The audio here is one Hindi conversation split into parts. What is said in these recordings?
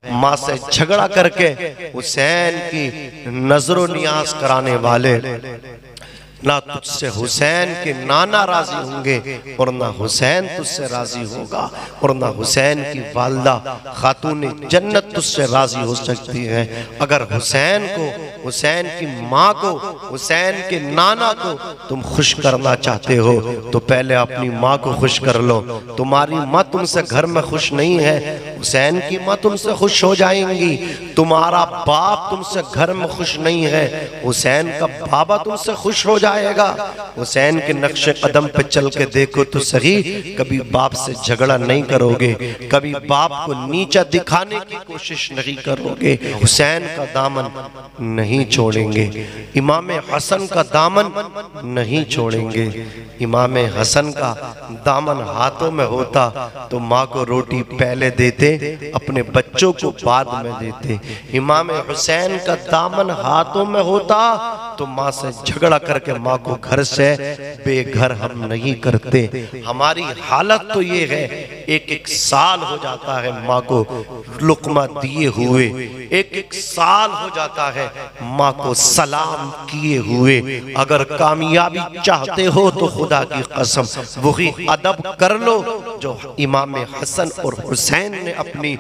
माँ से झगड़ा करके हुसैन की नजरो नियाज कराने वाले, ना तुझसे हुसैन के नाना राजी होंगे और ना हुसैन तुझसे राजी होगा, और ना हुसैन की वालदा खातून जन्नत तुझसे राजी हो सकती है। अगर हुसैन को, हुसैन की माँ को, हुसैन के नाना को तुम खुश करना चाहते हो तो पहले अपनी माँ को खुश कर लो। तुम्हारी माँ तुमसे घर में खुश नहीं है, हुसैन की माँ तुमसे खुश हो जाएंगी। तुम्हारा बाप तुमसे घर में खुश नहीं है, हुसैन का बाबा तुमसे खुश हो जाएगा। हुसैन के नक्शे कदम पे चल के देखो तो सही, कभी बाप से झगड़ा नहीं करोगे, कभी बाप को नीचा दिखाने की कोशिश नहीं करोगे। हुसैन का दामन नहीं छोड़ेंगे, इमाम हसन का दामन नहीं छोड़ेंगे। इमाम हसन का दामन हाथों में होता तो माँ को रोटी पहले देते, अपने बच्चों को बाद में देते। इमाम हुसैन का दामन हाथों में होता तो माँ से झगड़ा करके माँ को घर से बेघर हम नहीं करते। हमारी हालत तो ये है, एक एक साल हो जाता है माँ को लुकमा दिए हुए, एक एक साल हो जाता है माँ को सलाम किए हुए। अगर कामयाबी चाहते हो तो खुदा की कसम वही अदब कर लो जो इमाम हसन और हुसैन ने अपनी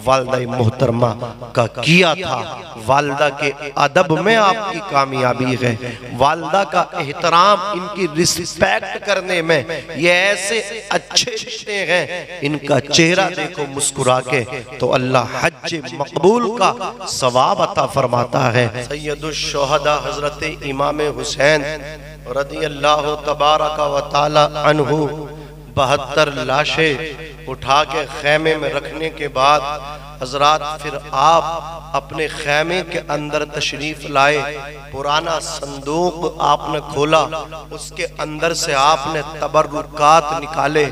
वालदा मोहतरमा का किया था। वालदा के अदब में आपकी कामयाबी है, वालदा का एहतराम, इनकी रिस्पेक्ट करने में। ये ऐसे अच्छे रिश्ते हैं, इनका चेहरा देखो मुस्कुरा के तो अल्लाह हज मकबूल का सवाब अता फरमाता है। सैयदुश शुहदा हजरत इमाम हुसैन रदियल्लाहु तबारक व तआला अन्हु 72 लाशें उठा के खेमे में रखने के बाद हजरात फिर आप अपने खेमे के अंदर तशरीफ लाए। पुराना संदूक आपने खोला, उसके अंदर से आपने तबर्रुकात निकाले।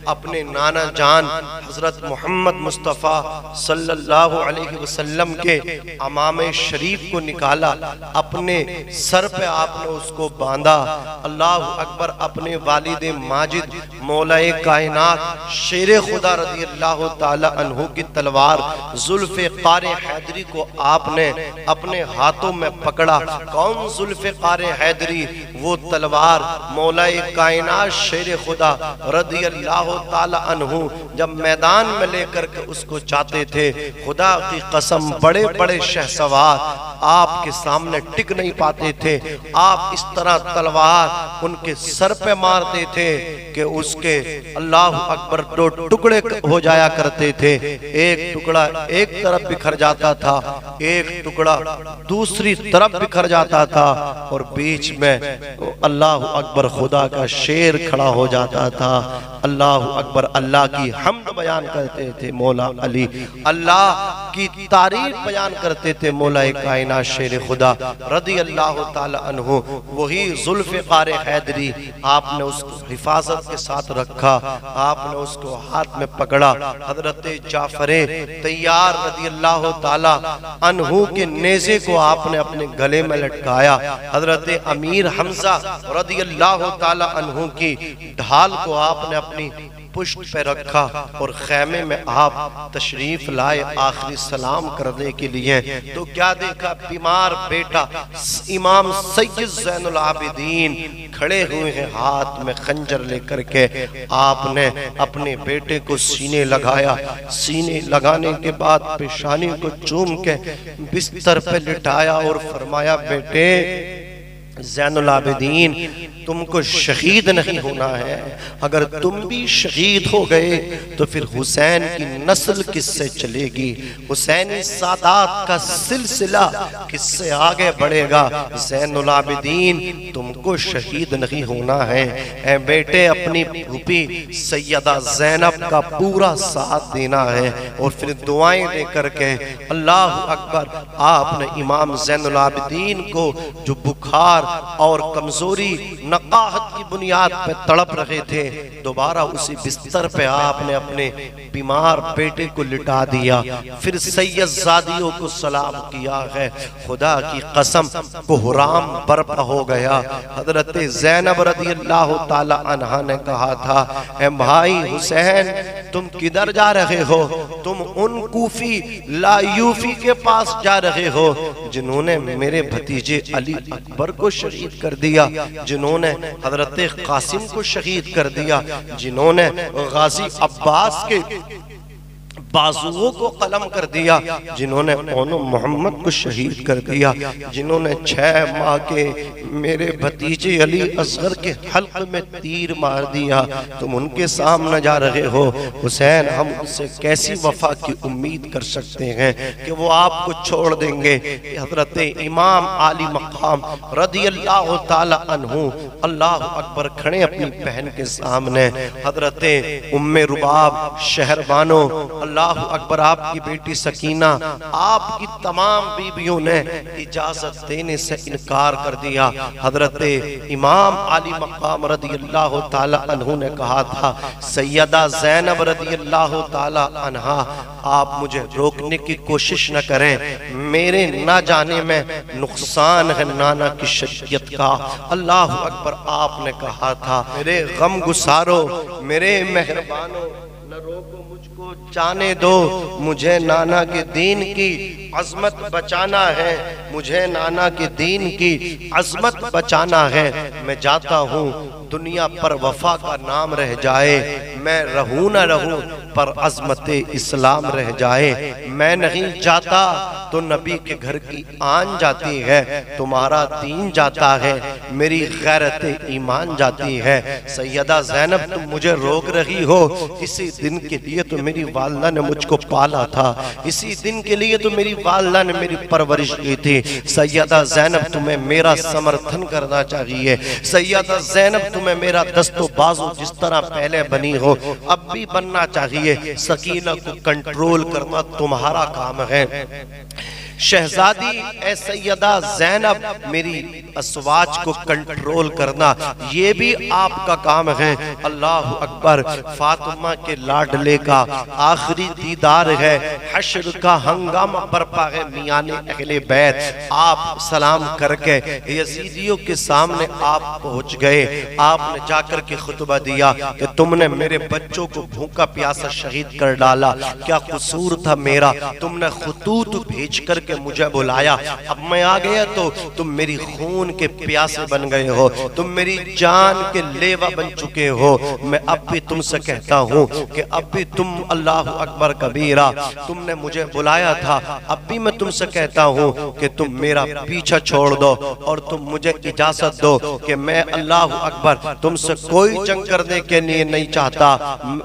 अपने नाना जान हजरत मोहम्मद मुस्तफ़ा सल्लल्लाहु अलैहि वसल्लम के अमामे शरीफ को निकाला, अपने सर पे आपने उसको बांधा। अल्लाह अकबर। अपने वालिद माजिद मौलाए कायनात शेर खुदा रज़ियल्लाहु ताला अन्हु की तलवार जुल्फ़िकार हैदरी को आपने अपने हाथों में पकड़ा। कौन जुल्फ़िकार हैदरी? वो तलवार मौलाए कायनात शेर खुदा रज़ियल्लाहु ताला अन्हु जब मैदान में लेकर के उसको जाते थे, खुदा की कसम बड़े बड़े शहसवार आपके सामने टिक नहीं पाते थे। आप इस तरह तलवार उनके सर पे मारते थे कि उसके अल्लाह अकबर दो टुकड़े हो जाया करते थे। एक टुकड़ा एक तरफ बिखर जाता था, एक टुकड़ा दूसरी तरफ बिखर जाता था, और बीच में अल्लाह अकबर खुदा का शेर खड़ा हो जाता था। अल्लाह अकबर। अल्लाह की हम्द बयान करते थे मौला अली, अल्लाह की तारीफ बयान करते थे मौला कायनात शेर खुदा रज़ियल्लाहु ताला अन्हु। वही जुल्फ़िकार हैदरी आपने उसको हिफाजत के साथ रखा, आपने उसको हाथ में पकड़ा। हजरत जाफर तैयार रज़ियल्लाहु ताला अन्हु के नेज़े को आपने अपने गले में लटकाया। हजरत अमीर हमजा रज़ियल्लाहु ताला अन्हु की ढाल को आपने अपनी पुष्ट पे रखा और खेमे में आप तशरीफ लाए आखिरी सलाम करने के लिए। तो क्या देखा? बीमार बेटा इमाम सैयद ज़ैनुल आबिदीन खड़े हुए हैं हाथ में खंजर लेकर के। आपने अपने बेटे को सीने लगाया, सीने लगाने के बाद पेशानी को चूम के बिस्तर पे लिटाया और फरमाया, बेटे ज़ैनुल आबिदीन तुमको शहीद नहीं होना है। अगर तुम भी शहीद हो गए तो फिर हुसैन की नस्ल किससे चलेगी? हुसैनी सादात का सिलसिला किससे आगे बढ़ेगा? ज़ैनुल आबिदीन तुमको शहीद नहीं होना है। ऐ बेटे अपनी फूफी सैयदा ज़ैनब का पूरा साथ देना है और फिर दुआएं दे करके अल्लाह अकबर। आपने इमाम ज़ैनुल आबिदीन को जो बुखार और कमजोरी नकाहत की बुनियाद पे तड़प रहे थे, दोबारा उसी बिस्तर पे आपने अपने बीमार बेटे को लिटा दिया। फिर सैयदजादियों को सलाम किया है। खुदा की कसम कोहराम बर्पा हो गया। हजरत ज़ैनब रज़ियल्लाहु ताला अन्हा ने कहा था, ए भाई हुसैन तुम किधर जा रहे हो? तुम उन कूफी लायूफी के पास जा रहे हो, जिन्होंने मेरे भतीजे अली अकबर को शहीद कर दिया, जिन्होंने हजरत कासिम को शहीद कर दिया, जिन्होंने गाजी अब्बास के बाजुओं को कलम कर दिया, जिन्होंने ओनो मोहम्मद को शहीद कर दिया, जिन्होंने 6 माह के मेरे भतीजे अली असगर के हल्क में तीर मार दिया, तुम उनके सामने जा रहे हो। हुसैन, हम उनसे कैसी वफा की उम्मीद कर सकते हैं कि वो आपको छोड़ देंगे। हजरत इमाम आली मकाम रदी अल्लाह ताला अन्हु अल्लाह अकबर खड़े अपनी बहन के सामने। हजरत उम्मे रुबाब शहरबानो अल्लाह अकबर, आपकी बेटी सकीना, आपकी तमाम बीवियों ने इजाजत देने से इनकार कर दिया। हजरत इमाम आली मकाम रदी अल्लाह ताला अन्हु ने कहा था, सैयदा ज़ैनब रदी अल्लाह ताला अन्हा, आप मुझे रोकने की कोशिश न करें, मेरे ना जाने में नुकसान है नाना की शरीयत का। अल्लाह अकबर, आपने कहा था, मेरे गम गुसारो, मेरे मेहरबानो, न रोको मुझको, जाने दो, मुझे नाना के दीन की अजमत बचाना है, मुझे नाना के दीन की अजमत बचाना है। मैं जाता हूँ, दुनिया पर वफा का नाम रह जाए, मैं रहूं न रहूं पर अजमत इस्लाम रह जाए। मैं नहीं जाता तो नबी के घर की आन जाती है, तुम्हारा दीन जाता है, मेरी गैरत ईमान जाती है। सैयदा ज़ैनब, तुम मुझे रोक रही हो, इसी दिन के लिए तो मेरी वालिदा ने मुझको पाला था, इसी दिन के लिए तो मेरी वालिदा ने मेरी परवरिश की थी। सैयदा ज़ैनब, तुम्हें मेरा समर्थन करना चाहिए। सैयदा ज़ैनब, तुम्हें मेरा दस्तो बाजू जिस तरह पहले बनी हो अब भी बनना चाहिए। सकीना को कंट्रोल करना तुम्हारा काम है। शहजादी ए सैयदा ज़ैनब, मेरी असवाज को कंट्रोल करना ये भी आपका काम है। अल्लाह अकबर, फातिमा के लाडले का आखिरी दीदार है, हश्र का हंगामा बरपा है, मियाने अहले बैत। आप सलाम करके यजीदियों के सामने आप पहुंच गए, आपने जाकर के खुतबा दिया कि तुमने मेरे बच्चों को भूखा प्यासा शहीद कर डाला, क्या कसूर था मेरा? तुमने खुतूत भेज करके मुझे बुलाया, अब मैं आ गया तो तुम मेरी खून के प्यासे बन गए हो, तुम मेरी जान के लेवा बन चुके हो। मैं अब भी तुमसे कहता हूँ कि अब भी तुम, अल्लाह अकबर कबीरा, तुमने मुझे बुलाया था, अब भी मैं तुमसे कहता हूँ कि तुम मेरा पीछा छोड़ दो और तुम मुझे इजाजत दो कि मैं, अल्लाह अकबर, तुमसे कोई जंग करने के लिए नहीं चाहता,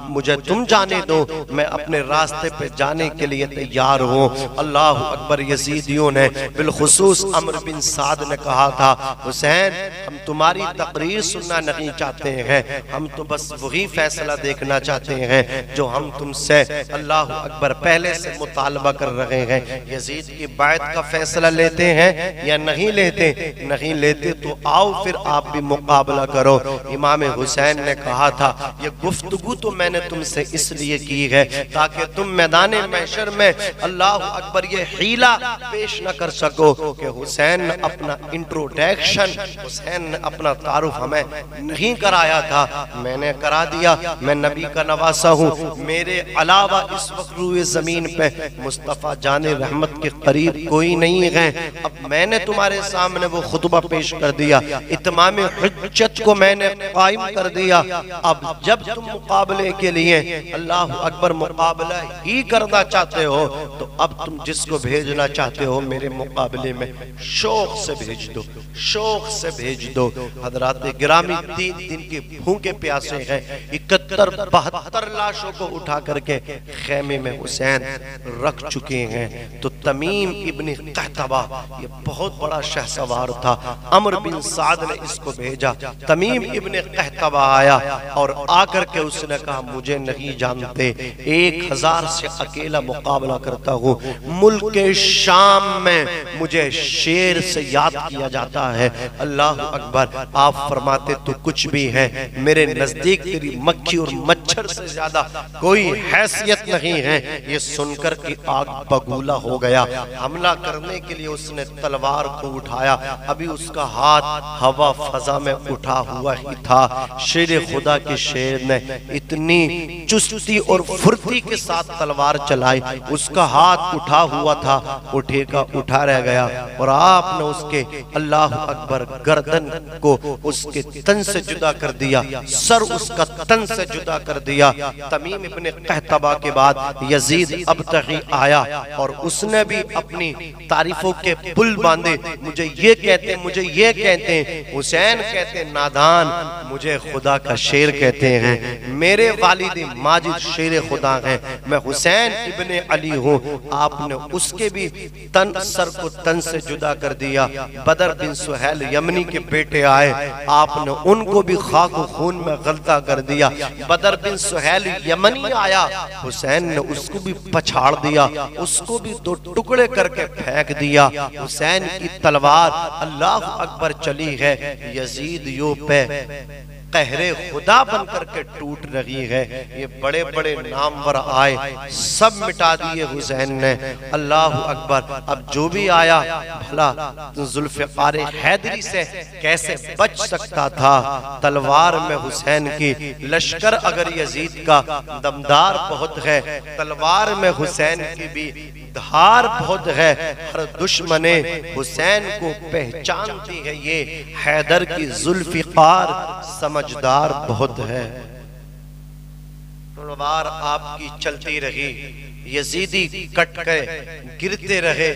मुझे तुम जाने दो, मैं अपने रास्ते पे जाने के लिए तैयार हूँ। अल्लाह अकबर, यजीदियों ने बिलखुसूस अम्र बिन साद ने कहा था, हुसैन, हम तुम्हारी तकरीर सुनना नहीं चाहते हैं, हम तो बस वही फैसला देखना चाहते हैं जो हम तुमसे, अल्लाह अकबर, पहले से मुतालबा कर रहे हैं। यजीद की बैत का फैसला लेते हैं या नहीं लेते? नहीं लेते तो आओ फिर आप भी मुकाबला करो। इमाम हुसैन ने कहा था, ये गुफ्तगू तो मैंने तुमसे इसलिए की है ताकि तुम मैदान महशर में, अल्लाह अकबर, ये हीला पेश न कर सको कि हुसैन ने अपना इंट्रोडक्शन, हुसैन ने अपना तारुफ हमें नहीं कराया था, मैंने करा दिया। मैं नबी का नवासा हूँ, मेरे अलावा इस वक्त रूए जमीन पे मुस्तफ़ा जाने रहमत के करीब कोई नहीं है। अब मैंने तुम्हारे सामने वो खुतबा पेश कर दिया, इत्माम हुज्जत को मैंने कायम कर दिया। अब जब तुम मुकाबले के लिए, अल्लाह अकबर, मुकाबला ही करना चाहते हो तो अब तुम जिसको भेजना चाहते हो मेरे मुकाबले में शौक से भेज दो, शौक से भेज दो। हजरात गिरामी 3 दिन के भूखे प्यासे हैं, 71-72 लाशों को उठा करके खेमे में हुसैन रख चुके हैं। तो तमीम इब्न कहतबा, ये बहुत बड़ा शहसवार था, अम्र बिन साद ने इसको भेजा। तमीम इब्न कहतबा आया और आकर के उसने कहा, मुझे नहीं जानते, 1000 से अकेला मुकाबला करता हूँ, मुल्क के शाम में मुझे शेर से याद किया जाता है। अल्लाह अकबर। आप फरमाते तो कुछ भी है, मेरे नजदीक तेरी मक्खी और मच्छर से ज्यादा कोई हैसियत नहीं है। ये सुनकर कि आग बगूला हो गया। हमला करने के लिए उसने तलवार को उठाया, अभी उसका हाथ हवा फजा में उठा हुआ ही था। शेर खुदा के शेर ने इतनी चुस्ती और फुर्ती के साथ तलवार चलाई, उसका हाथ उठा हुआ था, उठेगा उठा रह गया और आपने उसके अल्लाह अकबर गर्दन को उसके तन से जुदा कर दिया, सर उसका तन से जुदा कर दिया। तमीम इब्ने कहतबा के बाद यजीद अबतगी आया और उसने भी अपनी तारीफों के पुल बांधे। मुझे ये कहते, मुझे ये कहते हैं हुसैन कहते नादान, मुझे खुदा का शेर कहते हैं। मेरे वालिद माजिद शेर खुदा हैं, मैं हुसैन इब्ने अली हूँ। आपने उसके भी तन सर को तन से जुदा कर दिया। बदर बिन सुहैल यमनी के बेटे आए, आपने उनको भी खाक खून में गलता कर दिया। बदर बिन सुहैल यमनी आया, हुसैन ने उसको भी पछाड़ दिया, उसको भी दो टुकड़े करके फेंक दिया। हुसैन की तलवार अल्लाह अकबर चली है, यजीद यो पे कहरे खुदा बनकर के टूट रही है। ये बड़े बड़े नामवर आए, सब मिटा दिए हुसैन ने। अल्लाह अकबर। अब जो भी आया भला जुल्फ़िकार हैदरी से कैसे बच सकता था? तलवार में हुसैन की, लश्कर अगर यजीद का दमदार बहुत है, तलवार में हुसैन की भी धार बहुत है। हर दुश्मने हुसैन को पहचानती है, ये हैदर की जुल्फ़िकार समझदार बहुत है। तलवार आपकी चलती रही, यजीदी कट गए, गिरते रहे,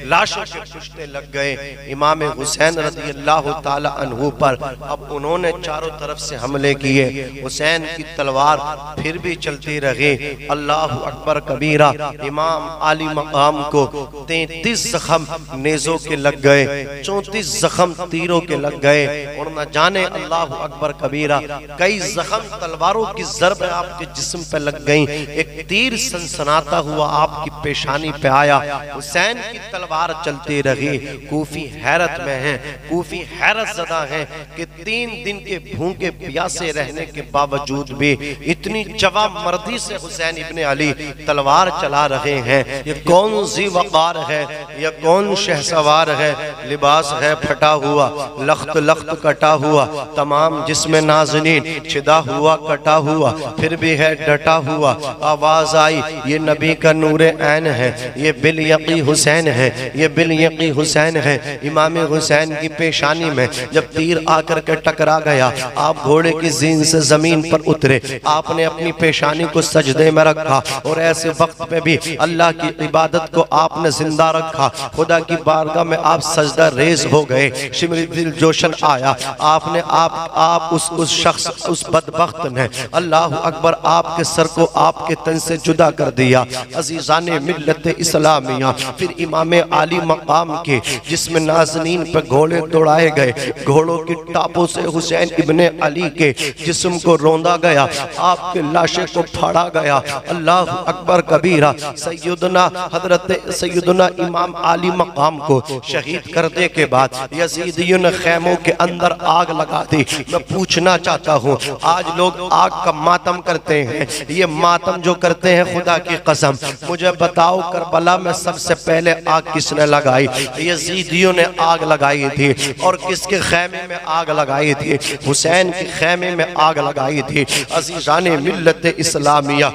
लाशों के पुश्ते लग गए इमाम हुसैन रज़ी अल्लाह ताला अन्हु पर। अब उन्होंने चारों तरफ से हमले किए, हुसैन की तलवार फिर भी चलती रही। अल्लाह अकबर कबीरा। इमाम आली मकाम को 33 जख्म नेज़ों के लग गए, 34 जख्म तीरों के लग गए और न जाने अल्लाह अकबर कबीरा कई जख्म तलवारों की ज़रब आपके जिस्म पे लग गई। एक तीर सनसनाता हुआ आपकी पेशानी पे आया। हुसैन की तलवार चलती रही। कूफी हैरत में हैं, कूफी हैरत ज़दा हैं कि 3 दिन के भूखे प्यासे रहने के बावजूद भी इतनी जवाब मर्दी से हुसैन इब्ने अली तलवार चला रहे हैं। ये कौन ज़ी वक़ार है, ये कौन शहसवार है? लिबास है फटा हुआ, लख्त लख्त कटा हुआ, तमाम जिस्म नाज़नीन छिदा हुआ कटा हुआ, फिर भी है डटा हुआ। आवाज आई, ये नबी का नूरे ऐन है, ये बिल यकी हुसैन है, ये बिल यकी हुसैन है। इमाम हुसैन की पेशानी में जब तीर आकर के टकरा गया, आप घोड़े की जीन से जमीन पर उतरे, आपने अपनी पेशानी को सजदे में रखा और ऐसे वक्त में भी अल्लाह की इबादत को आपने जिंदा रखा। खुदा की बारगाह में आप सजदा रेज हो गए, शिमरी दिल जोशन आया। आपने आप उस शख्स, उस बदबख्त ने अल्लाह अकबर आपके सर को आपके तन से जुदा कर दिया। अजीज़ाने मिल्लत इस्लामिया। फिर इमाम आली मकाम के जिसमें नाज़नीन पे घोड़े दौड़ाए गए, घोड़ों की टापों से हुसैन इब्ने अली के जिस्म को रौंदा गया, आपके लाशे को फाड़ा गया। अल्लाह अकबर कबीरा। सैयदना हजरत सैयदना इमाम आली मकाम को शहीद करने के बाद यजीदियों ने खैमों के अंदर आग लगा दी। मैं पूछना चाहता हूँ, आज लोग आग का मातम करते हैं, ये मातम जो करते हैं खुदा की कसम मुझे बताओ, करबला में सबसे पहले आग किसने लगाई? यजीदियों ने आग लगाई थी। और किसके खैमे में आग लगाई थी? हुसैन के खैमे में आग लगाई थी। अज़ीज़ाने मिल्लत इस्लामिया,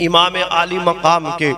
इमाम आली मकाम के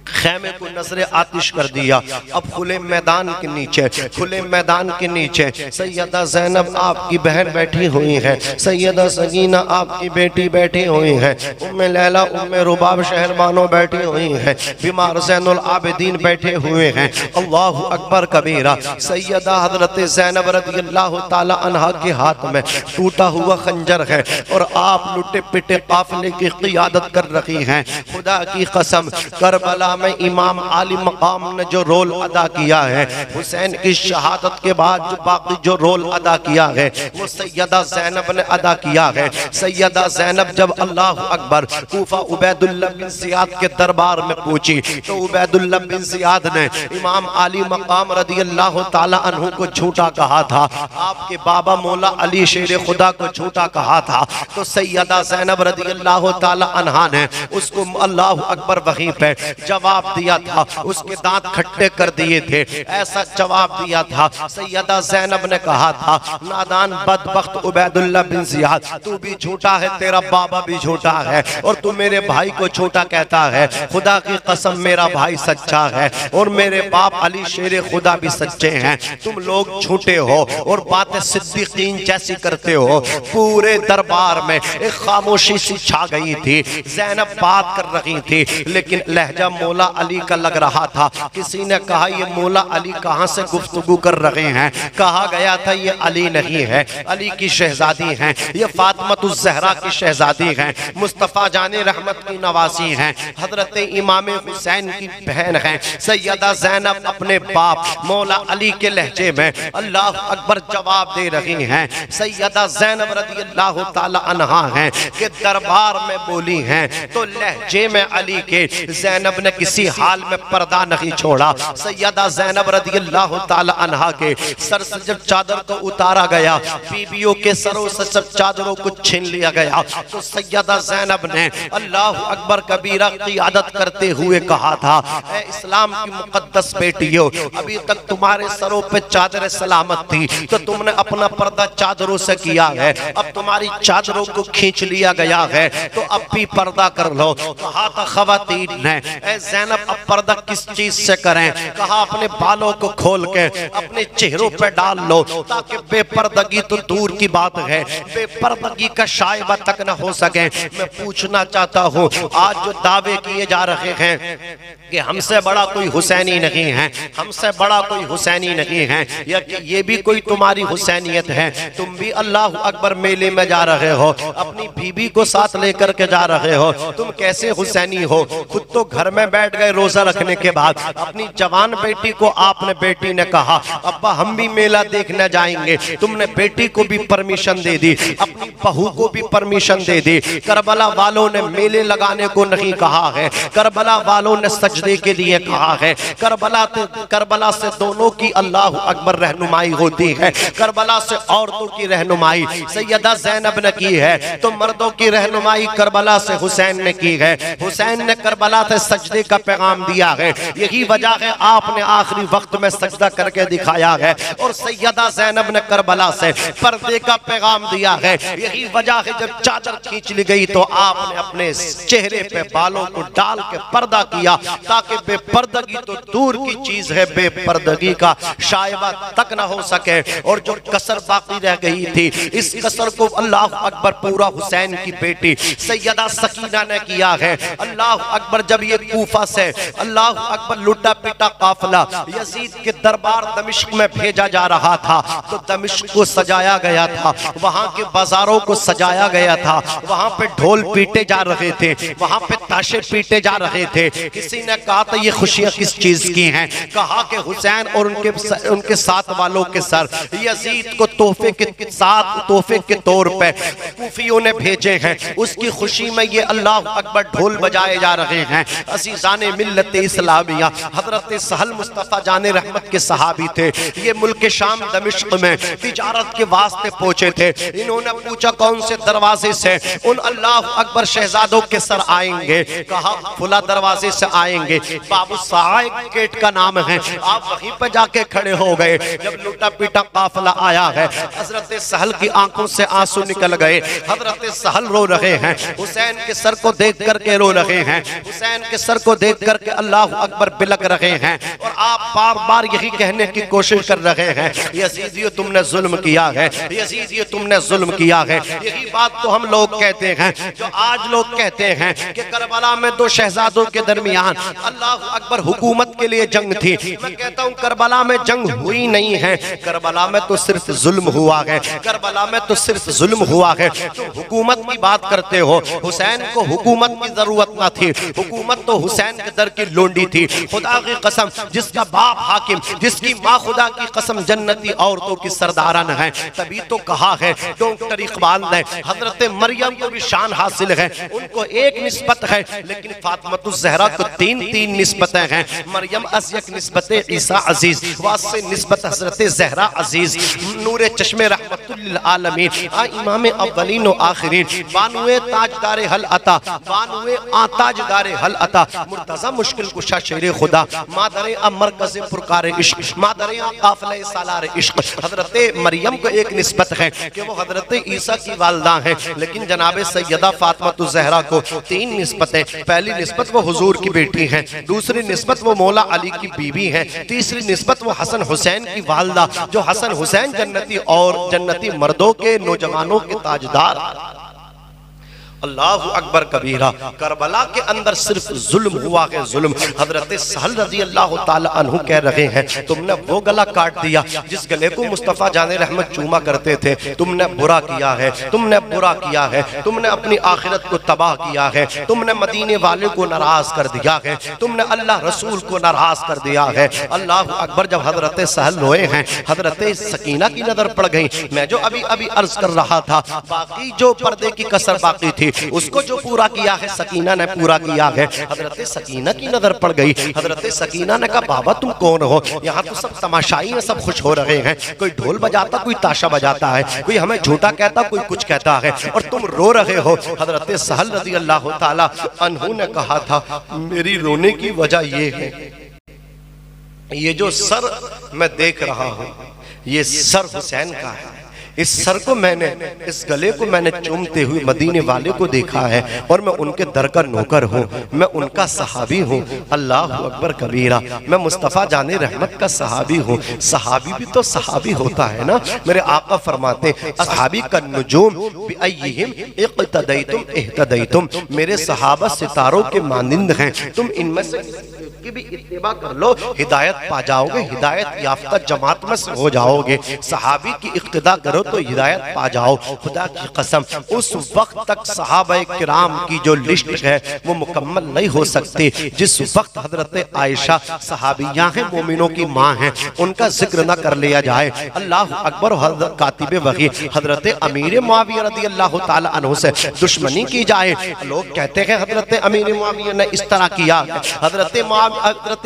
खैमे को नजरे आतिश कर दिया। अब खुले मैदान के नीचे, खुले मैदान के नीचे सैयदा ज़ैनब आपकी बहन बैठी हुई है, सैयदा सगीना आपकी बेटी बैठी हुई है, उम्मे लैला उम्मे रुबाब शहरबानो बैठी हुई है, बीमार ज़ैनुल आबिदीन बैठे हुए हैं। अल्लाह अकबर कबीरा। सैयदा हजरत ज़ैनब रज़ियल्लाहु ताला अन्हा के हाथ में टूटा हुआ खंजर है और आप लुटे पिटे काफिले की क़ियादत कर रही हैं। खुदा की कसम, करबला में में इमाम आली मकाम ने जो रोल अदा किया है, हुसैन की शहादत के बाद जो बाकी जो रोल अदा किया है वो सैयदा ज़ैनब ने अदा किया है। सैयदा ज़ैनब जब अल्लाह अकबर कूफा उबैदुल्लाह बिन ज़ियाद के दरबार में पहुंची तो उबैदुल्लाह बिन ज़ियाद ने इमाम आली मकाम रदियल्लाहु ताला अन्हु को झूठा कहा था, आपके बाबा मौला अली शेर खुदा को झूठा कहा था। तो सैयदा ज़ैनब रदियल्लाहु ताला अन्हा ने उसको अल्लाह अकबर वहीं पे जवाब दिया था, उसके दांत खट्टे कर दिए थे। ऐसा जवाब दिया था, सैयदा ज़ैनब ने कहा था, नादान बदबख्त उबैदुल्लाह बिन ज़ियाद, तू भी झूठा है, तेरा बाबा भी झूठा है और तू मेरे भाई को झूठा कहता है। खुदा की कसम मेरा भाई सच्चा है और मेरे बाप अली शेर खुदा भी सच्चे हैं। तुम लोग झूठे हो और बातें सिद्दीकीन जैसी करते हो। पूरे दरबार में एक खामोशी सी छा गई थी। ज़ैनब बात कर रही थी लेकिन लहजा मौला अली का लग रहा था। किसी ने कहा ये मौला अली कहां से गुफ्तगू कर रहे हैं। कहा गया था ये अली नहीं है, अली की शहजादी हैं, ये फातिमातुज़ ज़हरा की शहजादी हैं, मुस्तफ़ा जाने रहमत की नवासी हैं, हजरत इमाम हुसैन की बहन हैं। सैयदा ज़ैनब अपने बाप मौला अली के लहजे में अल्लाह अकबर जवाब दे रही हैं। सैयदा ज़ैनब रज़ियल्लाहु ताला अन्हा हैं कि दरबार में बोली हैं तो लहजे में अली के ज़ैनब ने किसी हाल में पर्दा नहीं छोड़ा। सैयदा ज़ैनब रज़ियल्लाहु ताला अन्हा के सर से जब चादर को उतारा गया, बीबियों के सरों से सब चादरों को छीन लिया गया, तो सैयदा ज़ैनब ने अल्लाह अकबर कबीरा क़ियादत करते हुए कहा था, ऐ इस्लाम की मुक़द्दस बेटियों, अभी तक तुम्हारे सरों पे चादर सलामत थी तो तुमने अपना पर्दा चादरों से किया है, अब तुम्हारी चादरों को खींच लिया गया है तो अब भी पर्दा कर लो। कहा था ख़वातीन ने, ऐ ज़ैनब अब पर्दा किस चीज से करें? कहा अपने बालों को खोल के अपने चेहरों पे डाल लो ताकि बेपर्दगी तो दूर की बात है, बेपर्दगी का शायबा तक न हो सके। मैं पूछना चाहता हूँ, आज जो दावे किए जा रहे हैं कि हमसे बड़ा कोई हुसैनी नहीं है, हमसे बड़ा कोई हुसैनी नहीं है, या कि ये भी कोई तुम्हारी हुसैनियत है, तुम भी अल्लाह अकबर मेले में जा रहे हो, अपनी बीबी को साथ लेकर के जा रहे हो, तुम कैसे हुसैनी हो? खुद तो घर में बैठ गए रोजा रखने के बाद, अपनी जवान बेटी को आपने, बेटी ने कहा अब्बा हम भी मेला देखने जाएंगे, तुमने बेटी को भी परमिशन दे दी, अपनी बहू को भी परमिशन दे दी। करबला वालों ने मेले लगाने को नहीं कहा है, करबला वालों ने सजदे के लिए कहा है। करबला से दोनों की अल्लाह अकबर रहनुमाई होती है, करबला से औरतों की रहनुमाई सैयदा ज़ैनब ने की है तो मर्दों की रहनुमाई करबला से हुसैन ने की है। हुसैन ने करबला से सजदे का पैगाम दिया है, यही वजह है आपने आखिरी वक्त में सजदा करके दिखाया है, और सैयदा ज़ैनब ने करबला से पर्दे का पैगाम दिया है, यही वजह है जब चादर खींच ली गई तो आपने अपने चेहरे पे बालों को डाल के पर्दा किया ताकि बेपर्दगी तो दूर की चीज है, बेपर्दगी का शायबा तक ना हो सके। और जो कसर बाकी रह गई थी, इस कसर को अल्लाह अकबर पूरा हुसैन की बेटी सैयदा सकीना ने किया है। अल्लाह अकबर जब ये कूफा से अल्लाह अकबर लुटा पिटा काफिला यजीद के दरबार दमिश्क में भेजा जा रहा था तो दमिश्क को सजाया गया था, वहां के बाजारों को सजाया गया था, वहां पे ढोल पीटे जा रहे थे, वहां पे ताशे पीटे जा रहे थे। किसी ने कहा था ये खुशियां किस चीज की हैं? कहा कि हुसैन और उनके साथ वालों के सर यजीद को तोहफे के तौर पे कूफियों ने भेजे हैं, उसकी खुशी में ये अल्लाह अकबर ढोल बजाए जा रहे हैं। अज़ीज़ाने मिल्लत इस्लामिया हजरत सहल मुस्तफ़ा जाने रहमत के सहाबी थे, ये मुल्क शाम दमिश्क में तिजारत के वास्ते पहुंचे थे। इन्होंने पूछा कौन से दरवाजे से उन अल्लाह अकबर शहजादों के सर आएंगे? कहा फुला दरवाजे से आएंगे, बाबू साइक गेट का नाम है, आप वहीं पर जाके खड़े हो गए। जब लुटा पीटा काफिला आया है, हजरत सहल की आंखों से आंसू निकल गए, हजरत सहल रो रहे हैं, हुसैन के सर को देख करके रो रहे हैं, हुसैन के सर को देख करके अल्लाह अकबर बिलक रहे हैं, और आप बार बार यही कहने की कोशिश कर रहे हैं यजीदियो तुमने जुल्म किया है, यजीदियो तुमने जुल्म किया है। यही बात तो हम लोग कहते हैं, जो आज लोग कहते हैं कि करबला में दो शहजादों के दरमियान अल्लाह अकबर हुकूमत के लिए जंग थी। मैं कहता हूँ करबला में जंग हुई नहीं है, करबला में तो सिर्फ जुल्म हुआ है, करबला में तो सिर्फ जुल्म हुआ है। तो हुकूमत की बात करते हो, हुसैन को हुकूमत की जरूरत ना थी, हुकूमत तो हुसैन कदर की लोंडी थी। खुदा की कसम, जिसका बाप हाकिम, जिसकी माँ खुदा की कसम जन्नती औरतों की सरदारन है, तभी तो कहा है डॉक्टर इकबाल ने, हजरत मरियम को भी शान हासिल है, उनको एक निस्बत है, लेकिन फातिमातुज़ ज़हरा को तीन तीन निस्बतें हैं। मरियम अज़यक निस्बत ईसा अजीज, वासे निस्बत हजरत ज़हरा अजीज, नूरे चश्मे रहमतुल लिल आलमीन, इमाम अव्वलीन व आखिरीन, बानुए ताजदारे हल अता, बानुए ताजदारे हल अता, मुर्तज़ा मुश्किल कुशा शेर खुदा, मादरे मरकज़ पुरकार इश्क, मादरे काफ़िले सालार इश्क। हजरत मरियम को एक निस्बत है कि वो हजरत ईसा की वालदा है, लेकिन जनाब सैयदा फातिमातुज़ ज़हरा को तीन निस्बतें। पहली निस्बत वो हुजूर की बेटी है, दूसरी निस्बत वो मौला अली की बीवी है, तीसरी निस्बत वो हसन हुसैन की वालदा, जो हसन हुसैन जन्नती और जन्नती मर्दों के नौजवानों के ताजदार। अल्लाहु अकबर कबीरा। करबला के अंदर सिर्फ जुल्म हुआ है, जुल्म। हजरत सहल रज़ी अल्लाह ताला अन्हु कह रहे हैं, तुमने वो गला काट दिया जिस गले को मुस्तफ़ा जाने रहमत चूमा करते थे, तुमने बुरा किया है, तुमने बुरा किया है, तुमने अपनी आखिरत को तबाह किया है, तुमने मदीने वाले को नाराज कर दिया है, तुमने अल्लाह रसूल को नाराज कर दिया है। अल्लाह अकबर। जब हजरत सहल रोए हैं, हजरत सकीना की नजर पड़ गई। मैं जो अभी अभी अर्ज कर रहा था, बाकी जो पर्दे की कसर बाकी थी उसको जो पूरा किया है सकीना ने पूरा किया है। हजरत सकीना की नजर पड़ गई। हजरत सकीना ने कहा, बाबा तुम कौन हो? यहाँ तो सब तमाशाई हैं, सब खुश हो रहे हैं, कोई ढोल बजाता, कोई ताशा बजाता है, कोई हमें झूठा कहता, कोई कुछ कहता है, और तुम रो रहे हो। हजरत सहल रज़ी अल्लाह ताला अन्हु ने कहा था, मेरी रोने की वजह ये है, ये जो सर मैं देख रहा हूँ, ये सर हुसैन का है। इस सर को मैंने, इस गले को मैंने चूमते हुए मदीने वाले को देखा है, और मैं उनके दर का नौकर हूँ, मैं उनका सहाबी हूँ। अल्लाह अकबर कबीरा। मैं मुस्तफ़ा जाने रहमत का सहाबी हूँ। सहाबी भी तो सहाबी होता है ना। मेरे आका फरमाते, असहाबी का नुजूम बिअय्यिहिम इक़्तदैतुम इह्तदैतुम, मेरे सहाबा सितारों के मानिंद हैं, तुम इनमें से की भी इत्तिबा कर लो, हिदायत पा जाओगे, हिदायत याफ्ता जमात में से हो जाओगे। सहाबी की इक्तिदा करो तो हिदायत पा जाओ। खुदा की कसम, उस वक्त तक सहाबा किराम की जो लिस्ट है वो मुकम्मल नहीं हो सकती जिस वक्त हजरत आयशा सहाबियां हैं, मोमिनों की माँ हैं, उनका जिक्र न कर लिया जाए। अल्लाह अकबर। हजरत कातिबे वही हजरत अमीर मुआविया रज़ी अल्लाह ताला अन्हु से दुश्मनी की जाए। लोग कहते हैं हजरत अमीर मुआविया ने इस तरह किया। हजरत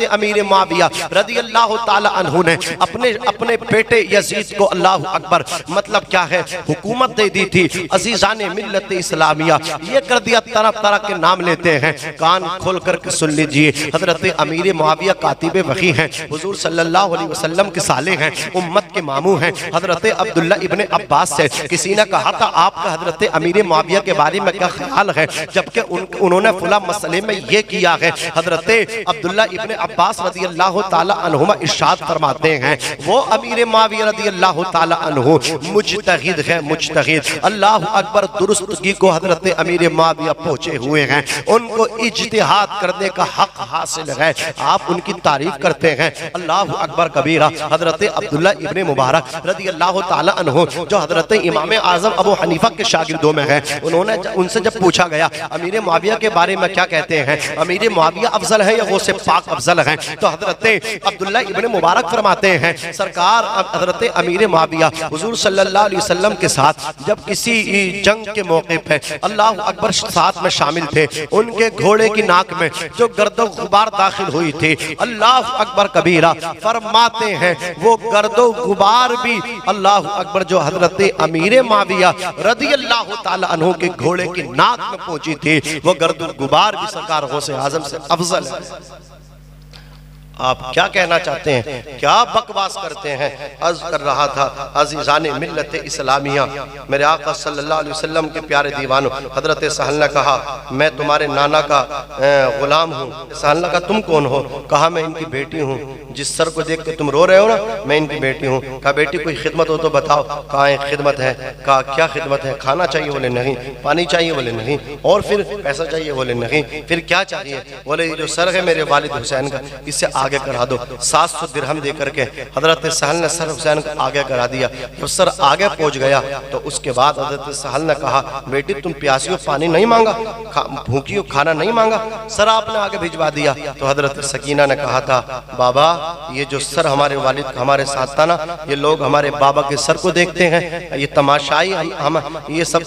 अमीर मुआविया रज़ी अल्लाह ताला अन्हु ने अपने बेटे यजीद को, अल्लाह अकबर, मतलब क्या है, हुकूमत दे दी थी। अजीजाने मिल्लत इस्लामिया ये कर दिया, तरह तरह के नाम लेते हैं। कान खोल करके सुन लीजिए, हजरत अमीर मुआविया कातिबे वही हैं, हुजूर सल्लल्लाहु अलैहि वसल्लम के साले हैं, उम्मत के मामू हैं। हजरत अब्दुल्ला इब्ने अब्बास से किसी ने कहा था, आपका हजरत अमीर मुआविया के बारे में क्या ख्याल है, जबकि उन्होंने फुला मसले में ये किया है। हजरत अब्दुल्ला इब्ने अब्बास रज़ी अल्लाह ताला अन्हुमा इरशाद फरमाते हैं, वो अमीर मुआविया रज़ी अल्लाह ताला अन्हु मुज्तहिद है, मुज्तहिद। अल्लाह अकबर। दुरुस्तगी को हजरत अमीर मुआविया पहुंचे हुए हैं, उनको इज्तिहाद करने का हक हासिल है। आप उनकी तारीफ करते हैं, अल्लाह अकबर कबीरा। हजरत अब्दुल्ला इब्ने मुबारक रज़ी अल्लाह ताला अन्हु जो हजरत इमाम आजम अबू हनीफा के शागिर्दों में है, उन्होंने उनसे जब पूछा गया अमीर मुआविया के बारे में क्या कहते हैं, अमीर मुआविया अफजल है या गौसे पाक अफजल है, तो हजरत अब्दुल्ला इब्ने मुबारक फरमाते हैं, सरकार हजरत अमीर मुआविया हुजूर सल्लल्लाहु अलैहि वसल्लम के साथ जब किसी जंग के मौके पे अल्लाह अकबर साथ में शामिल थे, उनके घोड़े की नाक में जो गर्दो गुबार दाखिल हुई थी, अल्लाह अकबर कबीरा, फरमाते हैं वो गर्दो गुबार भी अल्लाह अकबर जो हजरत अमीर मुआविया रज़ी अल्लाह ताला अन्हु के घोड़े की नाक में पहुंची थी, वो गर्दो गुबार भी सरकार गौसे आजम से अफजल है। आप क्या कहना चाहते हैं, क्या बकवास करते हैं? अर्ज कर रहा था, अजीजाने मिल्लत इस्लामिया, मेरे आका सल्लल्लाहु अलैहि वसल्लम के प्यारे दीवानों, हजरत सहल ने कहा, मैं तुम्हारे नाना का गुलाम हूँ। सहल ने कहा, तुम कौन हो? कहा, मैं इनकी बेटी हूँ। जिस सर को देख के तुम रो रहे हो ना, मैं इनकी बेटी हूँ। कहा, बेटी कोई खिदमत हो तो बताओ। कहा, एक खिदमत है। कहा, क्या खिदमत है? खाना चाहिए? बोले नहीं। पानी चाहिए? बोले नहीं। और फिर पैसा चाहिए? बोले नहीं। फिर क्या चाहिए? बोले ये जो सर है मेरे वालिद हुसैन का, इससे आगे करा दो। 700 दिरहम दे करके हजरत सहल ने सर हुसैन को आगे करा दिया। जब सर आगे पहुंच गया तो उसके बाद हजरत सहल ने कहा, बेटी तुम प्यासी हो, पानी नहीं मांगा, भूखी हो, खाना नहीं मांगा, सर आपने आगे भिजवा दिया। तो हजरत सकीना ने कहा था, बाबा ये जो सर हमारे वालिद हमारे साथ था ना, ये लोग हमारे बाबा के सर को देखते हैं, ये तमाशाई हम ये सब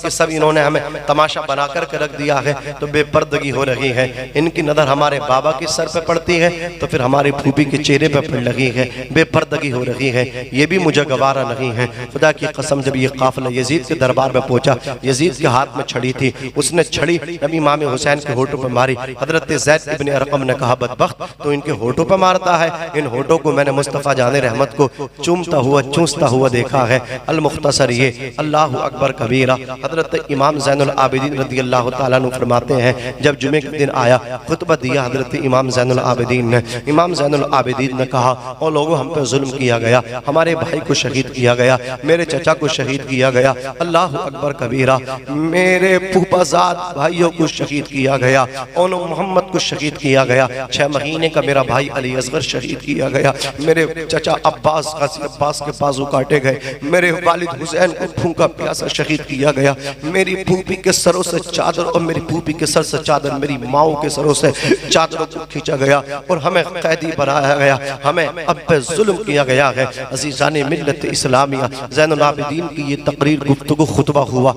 के सब इन्होंने हमें तमाशा बना करके रख दिया है, तो बेपर्दगी हो रही है। इनकी नजर हमारे बाबा के सर पे पड़ती है तो फिर हमारी फूफी के चेहरे पे पड़ लगी है, बेपर्दगी हो रही है, ये भी मुझे गवारा नहीं है। खुदा की कसम जब ये काफिला यजीद के दरबार में पहुंचा, यजीद के हाथ में छड़ी थी, उसने छड़ी नबी इमाम हुसैन के होठों पे मारी। हजरत ज़ैद इब्न अरक़म ने कहा, बदबख्त तो इनके होठों पे मारता है, इन होठों को मैंने मुस्तफ़ा जाने रहमत को चूमता हुआ चूसता हुआ देखा है। अल मुख्तसर ये अल्लाहु अकबर कबीरा। हजरत इमाम ज़ैनुल आबिदीन रज़ियल्लाहु ताला अन्हु फरमाते हैं, जब जुमे के दिन आया, खुतबा दिया हजरत इमाम ज़ैनुल आबिदीन ने। इमाम ज़ैनुल आबिदीन ने कहा, ओ लोगों हम पे जुल्म किया गया, हमारे भाई को शहीद किया गया, मेरे चचा को शहीद किया गया, अल्लाहु अकबर कबीरा, मेरे फूफाजाद भाइयों को शहीद किया गया, ओनो मोहम्मद को शहीद किया गया, 6 महीने का मेरा भाई अली असगर शहीद किया गया, मेरे चचा अब्बास गाजी अब्बास के बाजू काटे गए, मेरे वालिद हुसैन को भूखा प्यासा शहीद किया गया, मेरी फूफी के सरों से चादर और मेरी फूफी के सर से चादर, मेरी माओ के सरों से चादरों को खींचा गया और हमें कैदी बनाया गया, हमें अब पे जुल्म किया गया है। अज़ीज़ाने मिल्लत इस्लामिया, ज़ैनुल आबिदीन की ये तकरीर गुफ्तगू खुतबा हुआ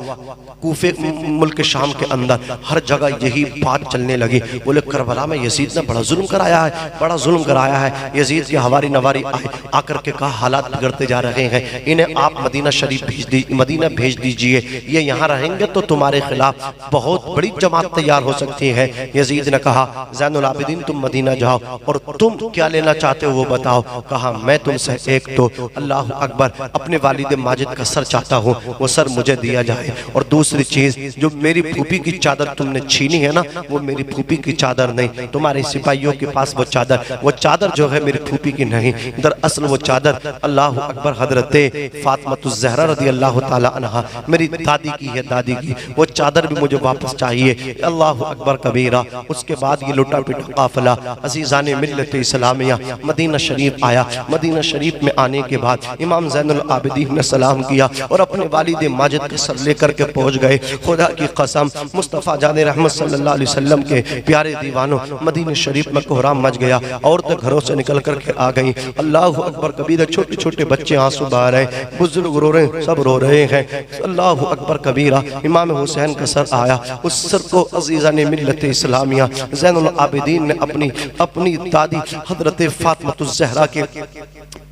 कूफे मुल्क शाम के अंदर, हर जगह यही बात चलने लगी। बोले करबला में यजीद ने बड़ा जुल्म कराया है, बड़ा जुल्म कराया है। यजीद की हवारी नवारी आए, आकर के कहा हालात बिगड़ते जा रहे हैं, इन्हें आप मदीना शरीफ मदीना भेज दीजिए, ये यहाँ रहेंगे तो तुम्हारे खिलाफ बहुत बड़ी जमात तैयार हो सकती है। यजीद ने कहा, ज़ैनुल आबिदीन तुम मदीना जाओ और तुम क्या लेना चाहते हो वो बताओ। कहा, मैं तुमसे एक तो अल्लाह अकबर अपने वालिद माजिद का सर चाहता हूँ, वो सर मुझे दिया जाए, और दूसरी चीज जो मेरी फूफी की चादर तुमने छीनी है ना, वो मेरी फूफी की चादर नहीं, तुम्हारे सिपाहियों के पास वो चादर जो है मेरी फूफी की नहीं, दरअसल वो चादर अल्लाह अकबर हजरत फातिमा ज़हरा रज़ी अल्लाह ताला अन्हा मेरी दादी की है, दादी की वो चादर भी मुझे वापस चाहिए। अल्लाह अकबर कबीरा। उसके बाद ये लुटा पिटा काफिला अज़ीज़ाने मिल्लत इस्लामिया मदीना शरीफ आया। मदीना शरीफ में आने के बाद इमाम ज़ैनुल आबिदीन ने सलाम किया और अपने वालिद माजिद के सर लेकर के पहुंच गए। खुदा की कसम मुस्तफ़ा जाने रहमत सल्लल्लाहु अलैहि वसल्लम के प्यारे दीवानों, मदीना शरीफ में कोहराम मच गया, औरतें घरों से निकल करके आ गई। अल्लाह अकबर कबीरा। छोटे छोटे बच्चे आंसू बहा रहे, बुजुर्ग रो रहे, सब रो रहे हैं। अल्लाह अकबर कबीरा। इमाम हुसैन का सर आया, उस सर को अज़ीज़ाने मिल्लत इस्लामिया ज़ैनुल आबिदीन ने अपनी दादी हजरत फातिमा ज़हरा के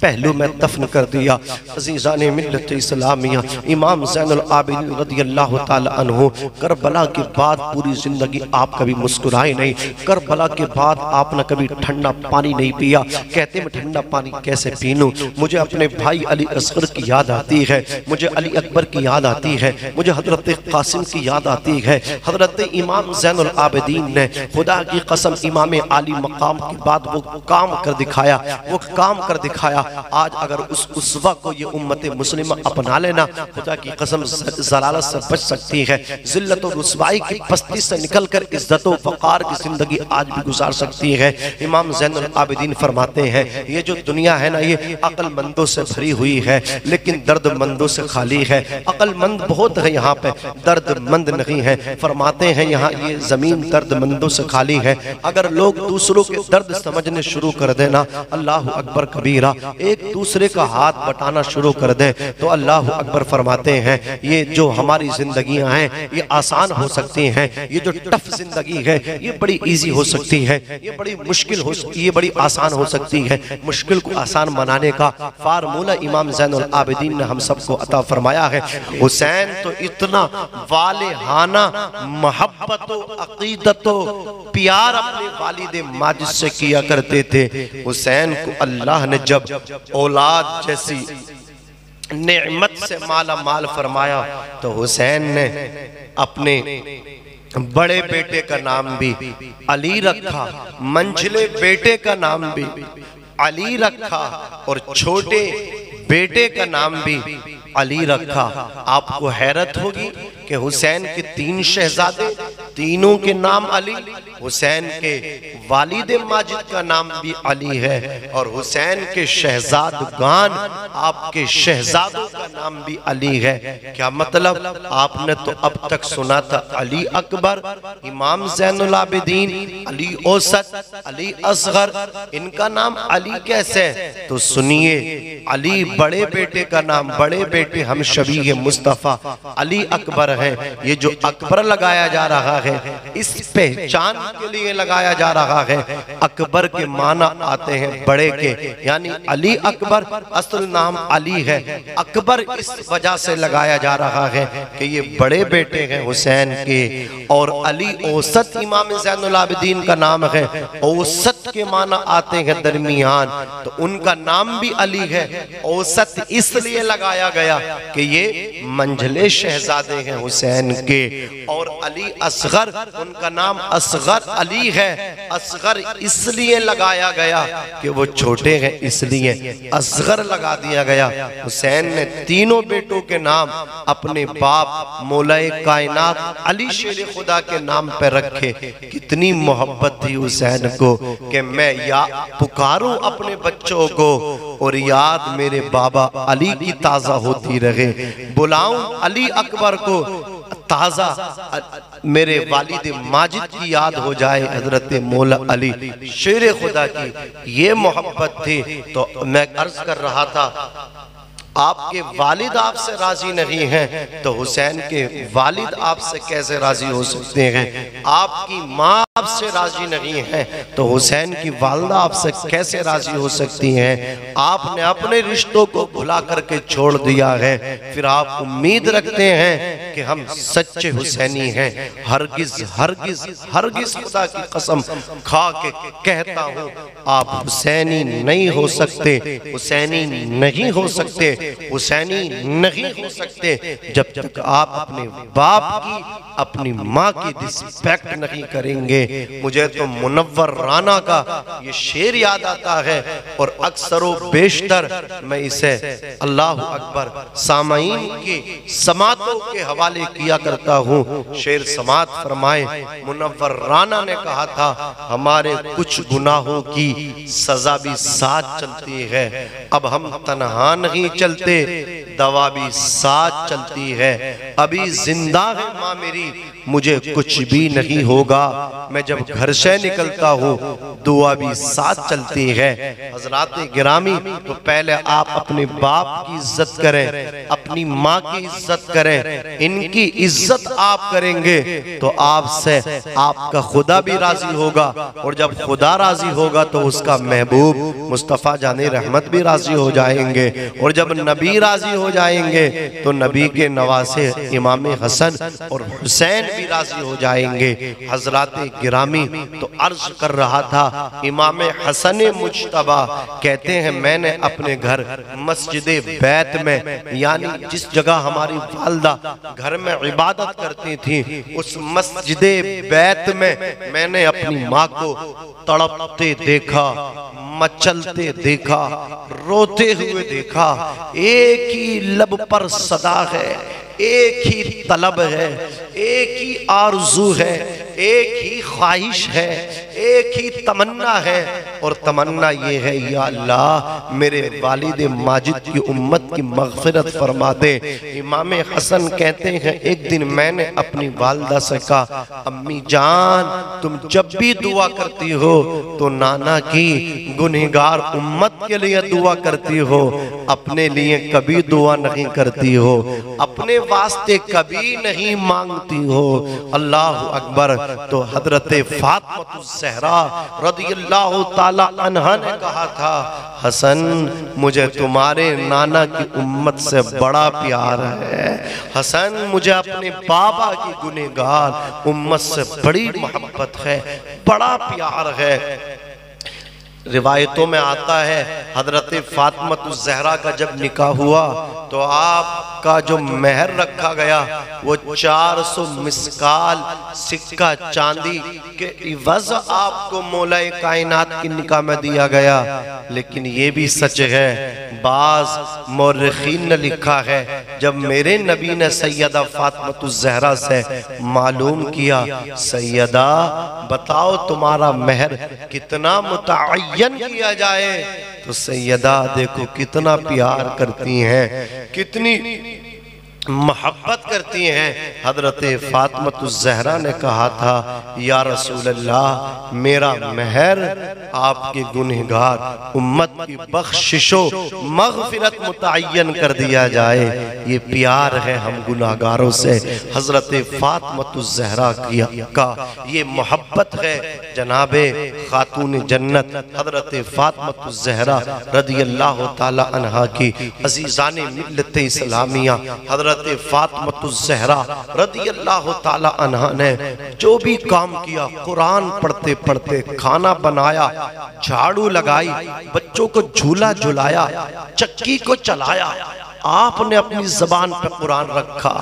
पहलू में दफन कर दिया। अज़ीज़ाने मिल्लत इस्लामिया इमाम ज़ैनुल आबिदीन रज़ियल्लाहु ताला अन्हु करबला के बाद पूरी जिंदगी आप कभी मुस्कुराए नहीं। करबला के बाद आपने कभी ठंडा पानी नहीं पिया। कहते मैं ठंडा पानी कैसे पी लूं, मुझे अपने भाई अली असगर की याद आती है, मुझे अली अकबर की याद आती है, मुझे हजरत कासिम की याद आती है। हजरत इमाम ज़ैनुल आबिदीन ने खुदा की कसम इमाम आली मकाम के बाद वो काम कर दिखाया, वो काम कर दिखाया। आज अगर उस उसवा को ये उम्मत मुस्लिमा अपना लेना, खुदा की कसम ज़लालत से बच सकती है, जिल्लत और रुसवाई की पस्ती से निकलकर इज्जत और वक़ार की जिंदगी आज भी गुजार सकती है। इमाम ज़ैनुल आबिदीन फरमाते हैं, ये जो दुनिया है ना, ये अक्लमंदों से भरी हुई है लेकिन दर्दमंदों से खाली है। अक्लमंद बहुत है यहाँ पे, दर्दमंद नहीं है। फरमाते हैं यहाँ ये जमीन दर्दमंदों से खाली है। अगर लोग दूसरों के दर्द समझने शुरू कर देना, अल्लाह अकबर कबीरा, एक दूसरे का हाथ बटाना शुरू कर दें तो अल्लाह अकबर फरमाते हैं ये जो हमारी जिंदगियां हैं ये आसान हो सकती हैं। ये जो टफ जिंदगी है ये बड़ी इजी हो सकती है, ये बड़ी मुश्किल हो सकती है, ये बड़ी आसान हो सकती है। मुश्किल को आसान बनाने का फार्मूला इमाम ज़ैनुल आबिदीन ने हम सबको अता फरमाया है। हुसैन तो इतना वालेहाना मोहब्बत अकीदत प्यार अपने वालिद माजिद से किया करते थे। हुसैन को अल्लाह ने जब औलाद जैसी नेमत से माला माल फरमाया तो हुसैन ने अपने बड़े बेटे का नाम भी अली रखा, मंझले बेटे का नाम भी अली रखा और छोटे बेटे का नाम भी अली रखा। आपको हैरत होगी कि हुसैन के 3 शहजादे, तीनों के नाम अली। हुसैन के वालिद माजिद का नाम भी अली है और हुसैन के शहजादगान आपके शहजादों का नाम भी अली है। क्या मतलब? आपने तो अब तक सुना था अली अकबर, इमाम ज़ैनुल आबिदीन, अली औसत, अली असगर, इनका नाम अली कैसे? तो सुनिए, अली बड़े बेटे का नाम, बड़े बेटे हम शबीह मुस्तफ़ा अली अकबर है। ये जो अकबर लगाया जा रहा है इस पहचान के लिए लगाया जा रहा है। अकबर के माना आते हैं बड़े के, यानी अली अकबर असल नाम अली है, अकबर इस वजह से लगाया जा रहा है कि ये बड़े बेटे हैं हुसैन के। और अली औसत इमाम ज़ैनुल आबिदीन का नाम है, औसत के माना आते हैं दरमियान, तो उनका नाम भी अली है। औसत इसलिए लगाया गया कि ये मंझले शहजादे हैं हुसैन के। और अली असगर, उनका नाम असगर अली है, असगर इसलिए लगाया गया कि वो छोटे हैं, इसलिए असगर लगा दिया गया। हुसैन ने तीनों बेटों के नाम अपने बाप मौलाए कायनात अली शेर खुदा के नाम पे रखे। कितनी मोहब्बत थी हुसैन को कि मैं या पुकारूं अपने बच्चों को और याद मेरे बाबा अली की ताजा होती रहे, बुलाऊं अली अकबर को ताजा मेरे वालिद माजिद की याद हो जाए, हजरत मौला अली शेर खुदा की ये मोहब्बत थी। तो मैं अर्ज कर रहा था, आपके वालिद आपसे राजी नहीं हैं तो हुसैन के वालिद आपसे कैसे राजी हो सकते हैं? आपकी माँ आपसे राजी नहीं है तो हुसैन की वालदा आपसे कैसे राजी हो सकती हैं? आपने अपने रिश्तों को भुला करके छोड़ दिया है, फिर आप उम्मीद रखते हैं कि हम सच्चे हुसैनी हैं। हरगिज हरगिज हरगिज खुदा की कसम खा के कहता हूँ, आप हुसैनी नहीं हो सकते, हुसैनी नहीं हो सकते, हुसैनी नहीं हो सकते जब तक आप अपने बाप की, अपनी माँ की रिस्पेक्ट नहीं करेंगे। मुझे तो मुनव्वर राना का ये शेर याद आता है और अक्सर व बेशतर मैं इसे अल्लाह अकबर सामाईन की समातों के हवाले किया करता हूँ। शेर समात फरमाए, मुनव्वर राना ने कहा था, हमारे कुछ गुनाहों की सजा भी साथ चलती है, अब हम तन्हा नहीं चलते, दवा भी साथ चलती है। अभी जिंदा है माँ मेरी, मुझे कुछ भी नहीं होगा, मैं जब घर से निकलता हूँ दुआ भी साथ चलती है। हजरात गिरामी, तो पहले आप अपने बाप की इज्जत करें, अपनी माँ की इज्जत करें। इनकी इज्जत आप करेंगे तो आपसे आपका खुदा भी राजी होगा, और जब खुदा राजी होगा तो उसका महबूब मुस्तफ़ा जाने रहमत भी राजी हो जाएंगे, और जब नबी राजी हो जाएंगे तो नबी के नवासे इमाम हसन और हुसैन भी राजी हो जाएंगे। हजरात गिरामी, तो अर्ज कर रहा था, इमाम हसन मुज्तबा कहते हैं, मैंने अपने घर मस्जिद बैत में, यानी जिस जगह हमारी वालदा घर में इबादत करती थी, उस मस्जिद बैत में मैंने अपनी माँ को तड़पते देखा, मचलते देखा, रोते हुए देखा। एक ही लब पर सदा है, एक ही तलब है, एक ही आरज़ू है, एक ही ख्वाहिश है, एक ही तमन्ना है, और तमन्ना ये है, या अल्लाह मेरे वालिद माजिद की उम्मत की मग़फ़िरत फरमा दे। इमाम हसन कहते हैं, एक दिन मैंने अपनी वालदा से कहा, अम्मी जान तुम जब भी दुआ करती हो तो नाना की गुनहगार उम्मत के लिए दुआ करती हो, अपने लिए कभी दुआ नहीं करती हो, अपने वास्ते कभी नहीं मांगती हो। अल्लाह अकबर। तो हजरत फातिमा ज़हरा रज़ियल्लाहु ताला अन्हा ने कहा था, हसन मुझे तुम्हारे नाना की उम्मत से बड़ा प्यार है, हसन मुझे अपने बाबा की गुनहगार उम्मत से बड़ी मोहब्बत है, बड़ा प्यार है। रिवायतों में आता है हजरत फातिमतुज़ ज़हरा का जब निकाह हुआ तो आपका जो मेहर रखा गया वो 400 मिस्काल सिक्का चांदी के इवज़ आपको मौलाए कायनात की निकाह में दिया गया। लेकिन ये भी सच है, बाज़ मौरख़ीन ने लिखा है जब मेरे नबी ने सैयदा फातिमतुज़ ज़हरा से मालूम किया, सैयदा बताओ तुम्हारा मेहर कितना मुतअय्यन किया जाए, तो सैयदा देखो कितना प्यार करती हैं, कितनी मोहब्बत करती हैं। हजरत फातिमतुज़ ज़हरा ने कहा था, या रसूल अल्लाह मेरा मेहर आपके गुनहगार उम्मत की बख्शिशो मग़फ़िरत मुतअय्यन कर दिया जाए। ये प्यार है हम गुनहगारों से, हजरत फातिमतुज़ ज़हरा का ये मोहब्बत है। जनाबे खातून जन्नत हजरत फातिमतुज़ ज़हरा रज़ियल्लाहु ताला अन्हा की अज़ीज़ाने मिल्लत इस्लामिया हजरत फातिमतुज़ ज़हरा रज़ियल्लाहु ताला अन्हा ने जो भी काम किया, कुरान पढ़ते पढ़ते, खाना बनाया, झाड़ू लगाई, बच्चों को झूला झुलाया, चक्की को चलाया, आपने अपनी ज़बान पे कुरान रखा।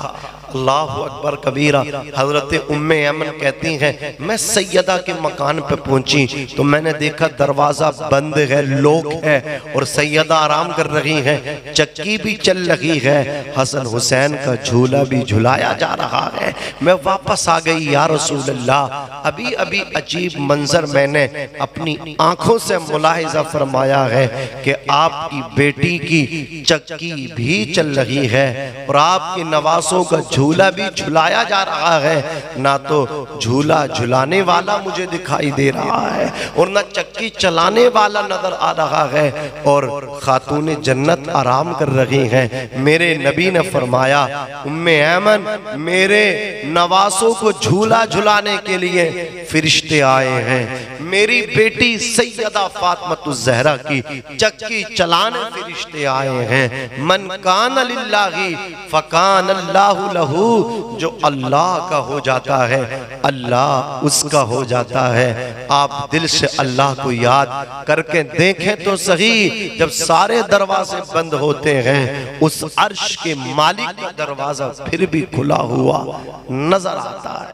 अल्लाहु अकबर कबीरा। हजरत उम्मे ऐमन कहती हैं मैं सैयदा के मकान पे पहुंची तो मैंने देखा दरवाजा बंद है, लोग है और सैयदा आराम कर रही हैं, चक्की भी चल रही है, हसन हुसैन का झूला भी झुलाया जा रहा है। मैं वापस आ गई, या रसूल अल्लाह अभी अभी अजीब मंजर मैंने अपनी आंखों से मुलाहिजा फरमाया है कि आपकी बेटी की चक्की भी चल रही है और आपके नवासों का झूला भी झुलाया जा रहा है। ना तो झूला झुलाने वाला मुझे दिखाई दे रहा है और ना चक्की चलाने वाला नजर आ रहा है और खातून जन्नत आराम कर रही हैं। मेरे नबी ने फरमाया, उम्मे ऐमन मेरे नवासों को झूला झुलाने के लिए फरिश्ते आए हैं, मेरी बेटी सैयदा फातिमतुज़ ज़हरा की चक्की चलाने फरिश्ते आए हैं। मन कान लिल्लाही फकान अल्लाहु लहू, जो अल्लाह का हो जाता है अल्लाह उसका हो जाता है। आप दिल से अल्लाह को याद करके देखें तो सही, जब सारे दरवाजे बंद होते हैं उस अर्श के मालिक का दरवाजा फिर भी खुला हुआ नजर आता है।